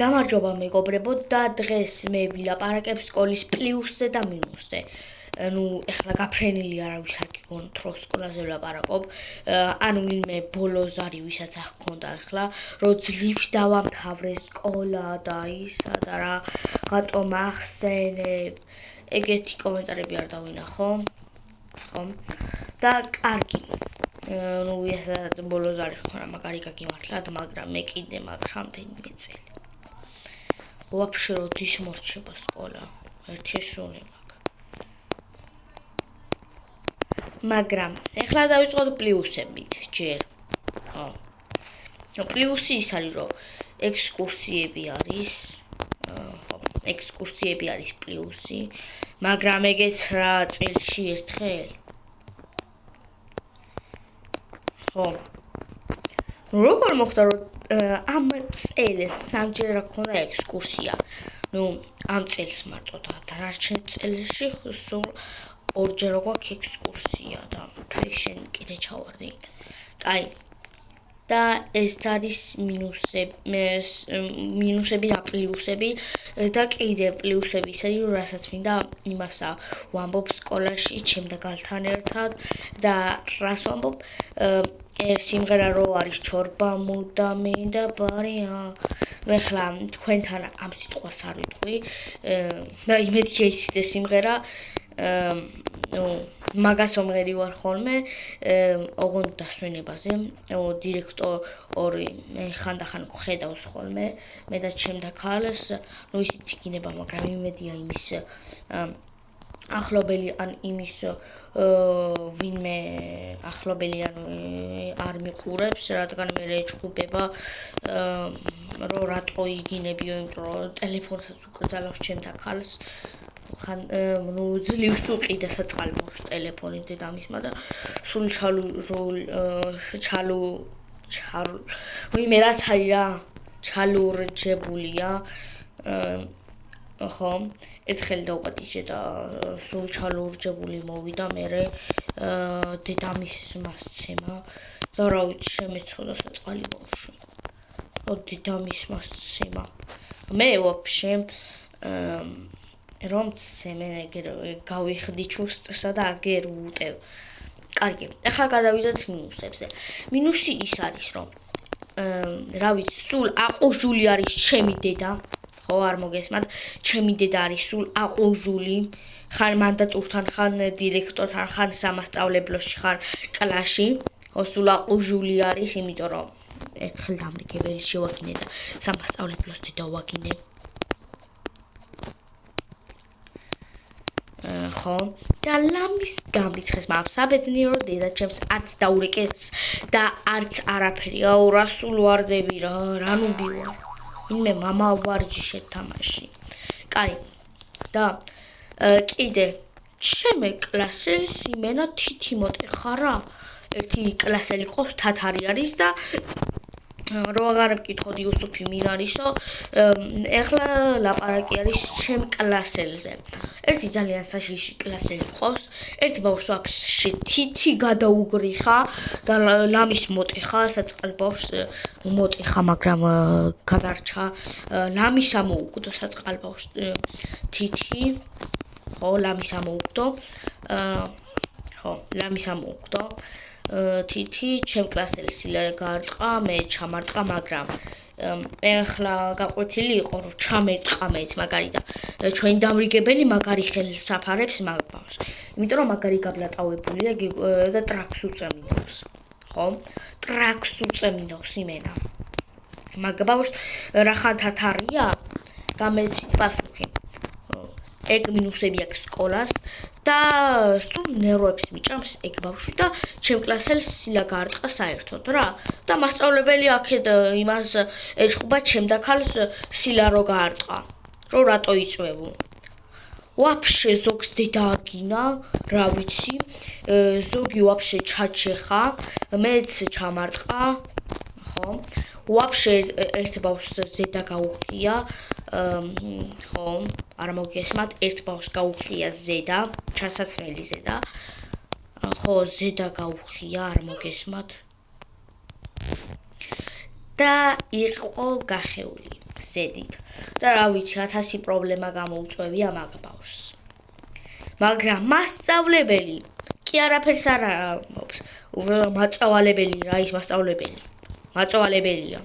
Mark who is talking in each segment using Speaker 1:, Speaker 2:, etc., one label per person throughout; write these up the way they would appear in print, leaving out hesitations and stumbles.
Speaker 1: გამარჯობა მეგობრებო და დღეს მე ვილაპარაკებ სკოლის პლუსზე და მინუსზე. ეხლა გაფრენილი არავის არ გიგონთ რომ სკოლაზე ვილაპარაკობ. ანუ ვინმე ბოლოს არის ვისაც არ ჰქონდა ეხლა რომ ძლივს დავამთავრე სკოლა და ისა და რატომ ახსენებ. ეგეთი კომენტარები არ დავინახო. ხო? და კარგი. ვისაც ბოლოს არის ხო რა მაგარი გაგიმართლათ, მაგრამ მე კიდე მაქვს რამდენიმე წელი. Вообще როდის მორჩება სკოლა? ერთი სული მაქვს. მაგრამ ეხლა დავიწყოთ პლუსებით ჯერ. ხო. პლუსი ის არის რომ ექსკურსიები არის. ხო, ექსკურსიები არის პლუსი, მაგრამ ეგეც რა წელში ერთხელ. ხო. როგორ მოხდა რომ ამ წელს სამჯერ რა ქონდა ექსკურსია. ამ წელს მარტო და დანარჩენ წელში სულ ორჯერ გვაქვს ექსკურსია და ფეშენ კიდე ჩავარდი. კაი. და ეს არის მინუსები და პლუსები და კიდე პლუსები ისე რომ რასაც მინდა იმასა ვამბობ სკოლაში ჩემთან ერთად და რას ვამბობ სიმღერა რო არის ჩორბა მუდამი და ბარია. ეხლა თქვენთან ამ სიტყვას არ ვიტყვი. და იმედია იცით სიმღერა. მაგას ომღერი ვარ ხოლმე ოღონდ დასვენებაზე. დირექტორი ხანდახან ხედავს ხოლმე მე და ჩემთან ქალს. ისიც იქნება, მაგრამ იმედია იმის ახლობელი ან იმის ვინმე ახლობელი ან არ მიყურებს, რადგან მე ეჭხუბება რომ რატო იგინებიო, იმიტომ რომ ტელეფონსაც უკრძალავს ჩემთან ქალს. ძლივს უყიდა საწყალბოს ტელეფონი დედამისმა და სულ ვინმე რაც არის რა ჩალურჯებულია. ხო, ერთხელ დაუპატიჟე და სულ ჩალურჯებული მოვიდა მერე დედამისს მასცემა და რა ვიცი შემეცოდა საწყალი ბავშვი. დედამისს მასცემა. მე ვაფშე რომ ცემე გავიხდი ჩუსტსა და აგერ ვუტევ. კარგი, ახლა გადავიდეთ მინუსებზე. მინუსი ის არის რომ რა ვიცი სულ აყუჟული არის ჩემი დედა. ხო არ მოგესმათ, ჩემი დედა არის სულ აყუჟული. ხან მანდატურთან, ხან დირექტორთან, ხან სამასწავლებლოში, ხან კლასში. ხო სულ აყუჟული არის, იმიტომ რომ ერთხელ დამრიგებელი შევაგინე და სამასწავლებლოს დედა ვაგინე. ხო და ლამის გამრიცხეს მაგრამ საბედნიერო დედაჩემს არც დაურეკეს და არც არაფერი. რა სულ ვარდები რა ნუბი ვარ. ვინმე მამა ვარჯიშეთ თამაში. კაი. და კიდე ჩემე კლასელს იმენა თითი მოტეხა რა. ერთი კლასელი ყავს თათარი არის და რო აღარ მკითხოთ იუსუფი მინ არისო, ეხლა ლაპარაკი არის ჩემ კლასელზე. ერთი ძალიან საშიში კლასელი ყავს, ერთი ბავშვს ვაფშე თითი გადაუგრიხა და ლამის მოტეხა, საწყალ ბავშვს მოტეხა, მაგრამ გადარჩა. ლამის ამოუგდო საწყალ ბავშვს თითი. ხო, ლამის ამოუგდო. ხო, ლამის ამოუგდო. თითი ჩემ კლასელს გაარტყა, მე ჩამარტყა, მაგრამ ეხლა გაყვეთილი იყო რომ ჩამერტყა მეც მაგარი და ჩვენი დამრიგებელი მაგარი ხელსაფარებს მაგ ბავშვს. იმიტომ რომ მაგარი გაბლატავებულია და ტრაქს უწემინავს. ხო? ტრაქს უწემინავს იმენა. მაგ ბავშვს რახან თათარია? გამეცით პასუხი. ეგ მინუსები აქვს სკოლას და სულ ნერვებს მიჭამს ეგ ბავშვი და ჩემ კლასელს სილა გაარტყა საერთოდ რა. და მასწავლებელი აქეთ იმას ეჭხუბა ჩემთან ქალს სილა რო გაარტყა. რო რატო იწვევო? ვაფშე ზოგს დედა აგინა, რა ვიცი, ზოგი ვაფშე ჩაჩეხა, მეც ჩამარტყა. ხო? ვაფშე ერთ ბავშვს ზედა გაუხია. ხო, არ მოგესმათ, ერთ ბავშვს გაუხია ზედა, ჩასაცმელი ზედა. ხო, ზედა გაუხია, არ მოგესმათ. და იყო გახეული. ზედით. და რა ვიცი, 1000 პრობლემა გამოუწვევია მაგ ბავშვს. მაგრამ მასწავლებელი კი არაფერს არ ამბობს. მაწავალებელი რა ის მასწავლებელი. მაწავალებელია.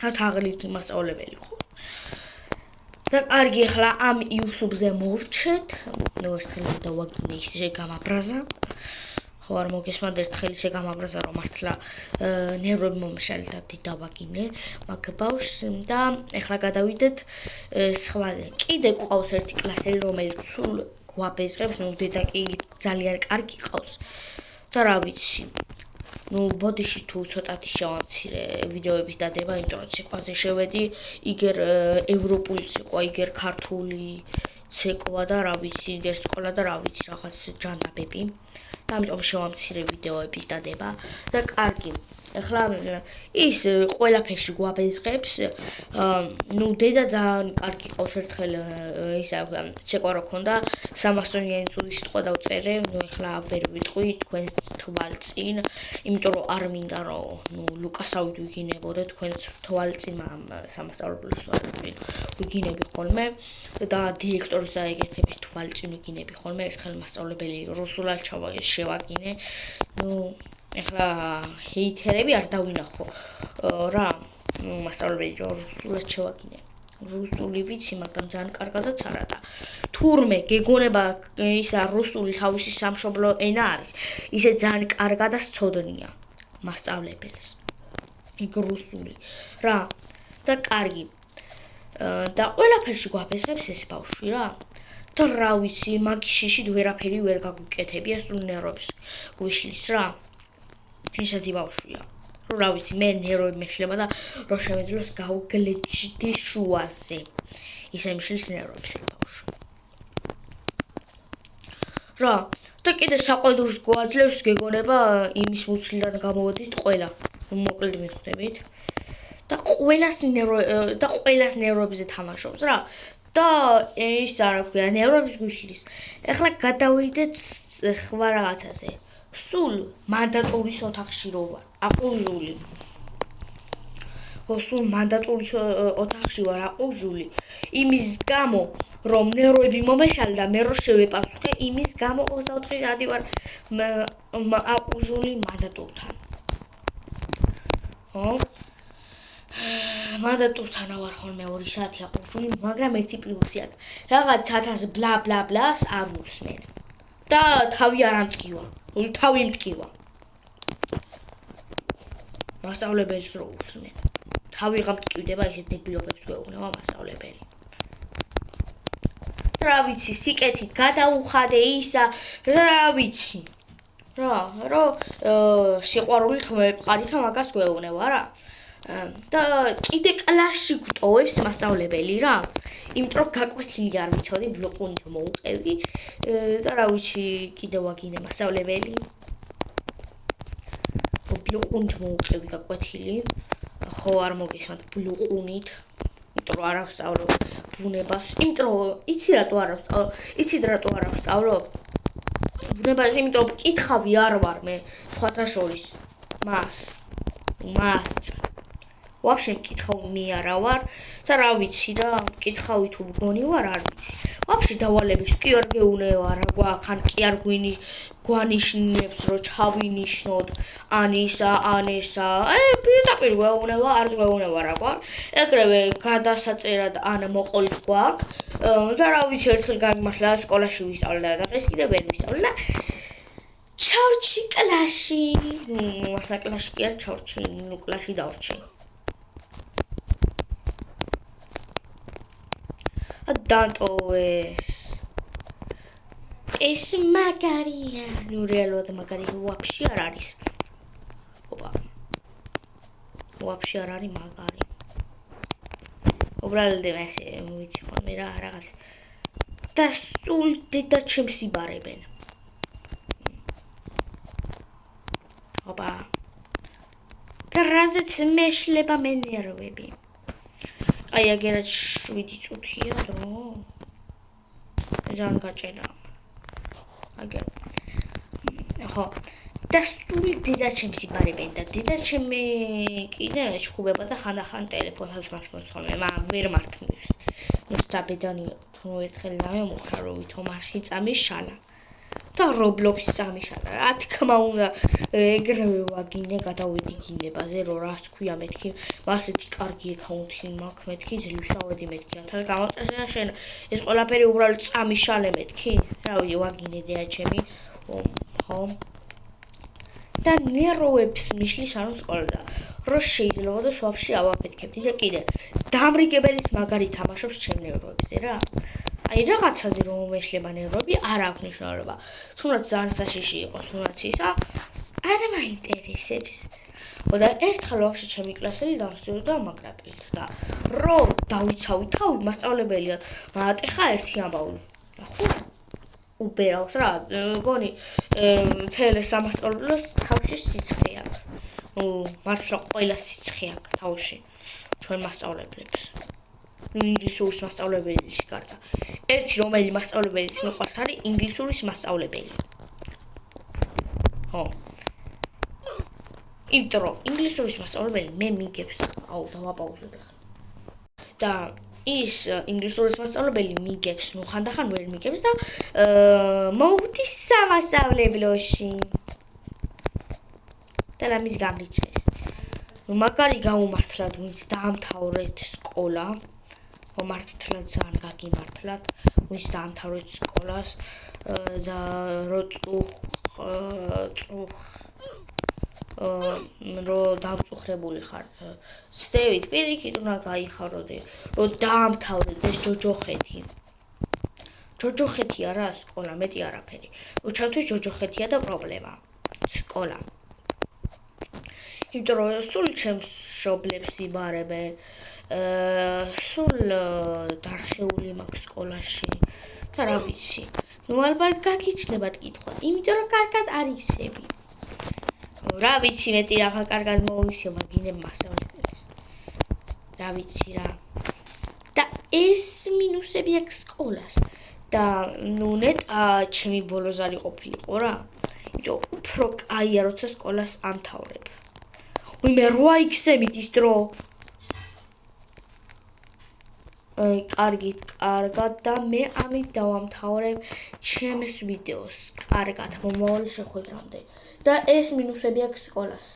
Speaker 1: თაღლითი მასწავლებელი ხო. და კარგი ახლა ამ YouTube-ზე მოვრჩეთ. ნუ ერთხელ დავაგინე ის გამაბრაზა. ხო არ მოგესმათ ერთხელ ისე გამაბრაზა რომ მართლა ნერვები მომშალი და დავაგინე მაგ ბავშვს და ახლა გადავიდეთ სხვაზე. კიდე ყავს ერთი კლასელი რომელიც სულ გვაბეზღებს, ნუ დედა კი ძალიან კარგი ყავს. და რა ვიცი. ნუ ბოდიში თუ ცოტათი შევამცირე ვიდეოების დადება, იმიტომ რომ ციყვაზე შევედი, იგერ ევროპული ციკვა, იგერ ქართული ციკვა და რა ვიცი, იგერ სკოლა და რა ვიცი, რაღაც ჯანაბები. და ამიტომ შევამცირე ვიდეოების დადება და კარგი. ახლა ის ყველაფერში გვაბეზღებს. ნუ დედა ძალიან კარგი ყავს ერთხელ ისა ცეკვა რო ქონდა 300-იანი წუთის სიტყვა დავწერე. ნუ ახლა ვერ ვიტყვი თქვენს თვალწინ, იმიტომ რომ არ მინდა რომ ნუ ლუკასავით ვიგინებოდე თქვენს თვალწინ ამ სამასწავლებლოს თვალწინ ვიგინები ხოლმე და დირექტორის და ეგეთების თვალწინ ვიგინები ხოლმე. ერთხელ მასწავლებელი რუსულად შევაგინე. ნუ ახლა ჰეითერები არ დავინახო რა მასწავლებელი რუსულად შევაგინე. რუსული ვიცი, მაგრამ ძალიან კარგადაც არა და თურმე გეგონება ისა რუსული თავისი სამშობლო ენა არის. ისე ძალიან კარგად სწოდნია მასწავლებელს. იქ რუსული რა და კარგი. და ყველაფერში გვაბეზღებს ეს ბავშვი რა. და რა ვიცი, მაგიშიშით ვერაფერი ვერ გაგვიკეთებია, სულ ნერვებს გვიშლის რა. ისეთი ბავშვია. რა ვიცი, მე ნერვები მეშლება და რო შემეძლოს გავგლეჯდი შუაზე. ისე მიშლის ნერვებს ეს ბავშვი. რა, და კიდე საყვედურს გვაძლევს გეგონება იმის მუცლიდან გამოვედით ყველა. მოკლედ მიხვდებით. და ყველას ნერვებზე თამაშობს რა. და ის არა ქვია, ნერვების გვიშლის. ახლა გადავიდეთ სხვა რაღაცაზე. სულ მანდატურის ოთახში რო ვარ, აყუჟული. სულ მანდატურის ოთახში ვარ აყუჟული. იმის გამო, რომ ნერვები მომეშალე და მე რო შევეპასუხე, იმის გამო 24 საათი ვარ აყუჟული მანდატურთან. ხო? მანდატურთან ვარ ხოლმე 2 საათი აყუჟული, მაგრამ ერთი პლუსი აქვს. რაღაც 1000 ბლა ბლა ბლას არ უსმენ. და თავი არ ამტკივა. თავი მტკივა. მასწავლებელს რო უსმენ. თავი გამტკივდება, ისე დებილობებს გვეუბნება მასწავლებელი. რა ვიცი, სიკეთით გადაუხადე ისა, რა ვიცი. რა, რომ სიყვარულით მეყარით მაგას გვეუბნება რა. და კიდე კლასში გვტოვებს მასწავლებელი რა. იმიტომ რომ გაკვეთილი არ ვიცოდი, ბლოკუნით მოუყევი და რა ვიცი, კიდე ვაგინე მასწავლებელი. ბლოკუნით მოუყევი გაკვეთილი. ხო არ მოგესმათ ბლოკუნით. იმიტომ რომ არ ავსწავლო ბუნებას. იმიტომ რომ იცი რატო არ ავსწავლო? იცით რატო არ ავსწავლო? ბუნებას იმიტომ კითხავი არ ვარ მე სხვათა შორის. მას. ვაფშე მკითხავი არა ვარ და რა ვიცი რა, მკითხავი თუ მგონი ვარ, არ ვიცი. ვაფშე დავალების კი არ გეუნევა რა გვაქვს, ან კი არ გვანიშნებს რომ ჩავინიშნოთ ანისა, ანესა. პირდაპირ გვეუბნება, არც გვეუბნება რა გვაქვს. ეგრევე გადასაწერად ან მოყოლით გვაქვს. და რა ვიცი, ერთხელ გამიმართლა სკოლაში ვისწავლე და დღეს კიდე ვერ ვისწავლე და ჩორჩი კლასში. მართლა კლასში კი არ ჩორჩი, ნუ კლასში დავრჩი. დანტოვეს. ეს მაგარია. ნუ რეალურად მაგარი ვაფშე არ არის. ოპა. ვაფშე არ არის მაგარი. უბრალოდ ესე ვიცი ხოლმე რა რაღაც. და სულ დედა ჩემს იბარებენ. ოპა. და რაზეც მეშლება მე ნერვები. აი აგერაც 7 წუთია დრო. ძალიან გაჭედა. აგერ. ხო. და სული დედაჩემს იბარებენ და დედაჩემი კიდე ჩხუბება და ხანდახან ტელეფონს მასმოსხოლმე, მაგრამ ვერ მართმევს. ნუ საბედანია, თუ ერთხელ დავემუხრა, რომ ვითომ არხი წამიშალა. და Roblox-ი წამიშალა. რა თქმა უნდა, ეგრევე ვაგინე, გადავედი გინებაზე, რომ რას ქვია მეთქი, მასეთი კარგი აკაუნტი მაქვს, მეთქი ძლივს ავედი მეთქი, ანთან გამოწესე და შენ ეს ყველაფერი უბრალოდ წამიშალე მეთქი. რავი, ვაგინე დედაჩემი. ხო. და ნერვებს მიშლის ანუ სკოლა. რო შეიძლება და ვაფშე ავაფეთქებდი და კიდე დამრიგებელის მაგარი თამაშობს ჩემ ნერვებზე რა. აი რაღაცაზე რომ მეშლება ნერვები არ აქვს მნიშვნელობა. თუნდაც ძალიან საშიში იყოს, თუნდაც ისა არ მაინტერესებს. და ერთხელ ვაფშე ჩემი კლასელი დამსწრდა მაგრატილით და რო დავიცავი თავი მასწავლებელია მაატეხა ერთი ამბავი. ხო უბერავს რა, გონი მთელ ეს ამასწავლებლებს თავში სიცხე აქვს. მართლა ყველა სიცხე აქვს თავში ჩვენ მასწავლებლებს. ინგლისურის მასწავლებელიც გარდა. ერთი რომელი მასწავლებელიც მიყვარს არის ინგლისურის მასწავლებელი. ხო. იმიტომ ინგლისურის მასწავლებელი მე მიგებს, აუ დავაპაუზებ ახლა. და ის ინგლისურის მასწავლებელი მიგებს, ნუ ხანდახან ვერ მიგებს და მოვდის სამასწავლებლოში. და ამის გამრიცხეს. ნუ მაგარი გაუმართლად ვინც დაამთავრეთ სკოლა. მართლაც ძალიან გაგიმართლათ, ვინც დაამთავრეთ სკოლას და რო რო დამწუხრებული ხარ. ცდებით პირიქით უნდა გაიხაროდე, რომ დაამთავრეთ ეს ჯოჯოხეთი. ჯოჯოხეთია რა სკოლა, მეტი არაფერი. ჩემთვის ჯოჯოხეთია და პრობლემა. სკოლა. იმიტომ რომ სულ ჩემს მშობლებს იბარებენ. სულ დარხეული მაქვს სკოლაში და რა ვიცი. ნუ ალბათ გაგიჩნდებათ კითხვა, იმიტომ რომ კარგად არ იცები. რა ვიცი, მეტი რაღა კარგად მოვისება გინებ მასწავლებელს. რა ვიცი რა. და ეს მინუსები აქვს სკოლას. და ნუ ნეტა ჩემი ბოლო ზარი ყოფილიყო რა. იმიტომ უფრო კაია როცა სკოლას ამთავრებ. ვიმე 8 ექსემით ის დრო. კარგად და მე ამით დავამთავრებ ჩემს ვიდეოს. კარგად, მომავალ შეხვედრამდე. და ეს მინუსები აქვს სკოლას.